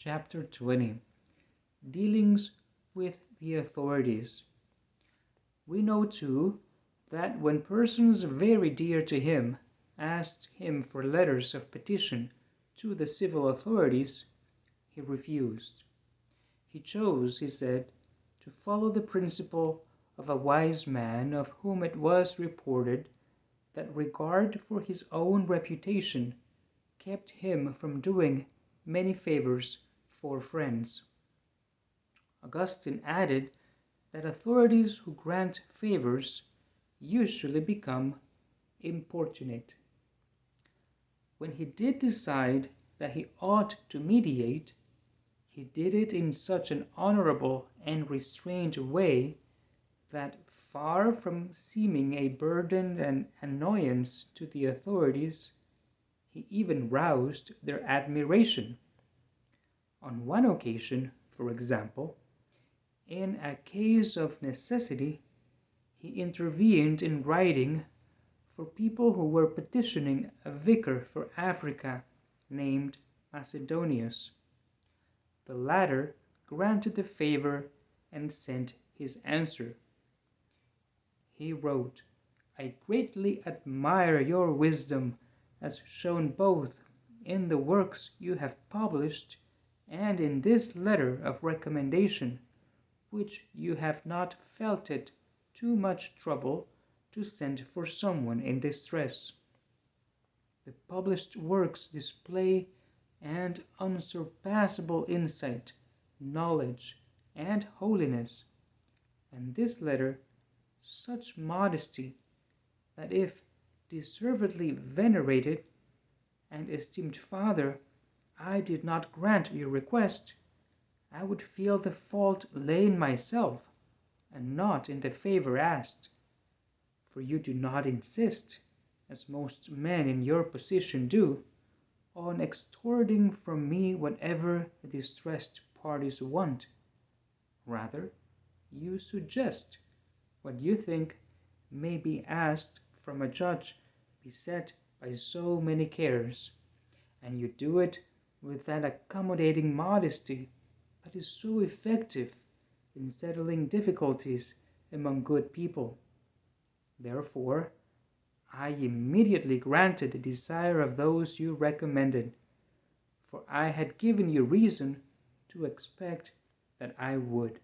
Chapter 20. Dealings with the authorities. We know too that when persons very dear to him asked him for letters of petition to the civil authorities, he refused. He chose, he said, to follow the principle of a wise man of whom it was reported that regard for his own reputation kept him from doing many favors for friends. Augustine added that authorities who grant favors usually become importunate. When he did decide that he ought to mediate, he did it in such an honorable and restrained way that, far from seeming a burden and annoyance to the authorities, he even roused their admiration. On one occasion, for example, in a case of necessity, he intervened in writing for people who were petitioning a vicar for Africa named Macedonius. The latter granted the favor and sent his answer. He wrote, "I greatly admire your wisdom as shown both in the works you have published and in this letter of recommendation, which you have not felt it too much trouble to send for someone in distress. The published works display an unsurpassable insight, knowledge, and holiness, and this letter such modesty that if deservedly venerated and esteemed Father, I did not grant your request, I would feel the fault lay in myself, and not in the favor asked. For you do not insist, as most men in your position do, on extorting from me whatever the distressed parties want. Rather, you suggest what you think may be asked from a judge beset by so many cares, and you do it with that accommodating modesty that is so effective in settling difficulties among good people. Therefore, I immediately granted the desire of those you recommended, for I had given you reason to expect that I would."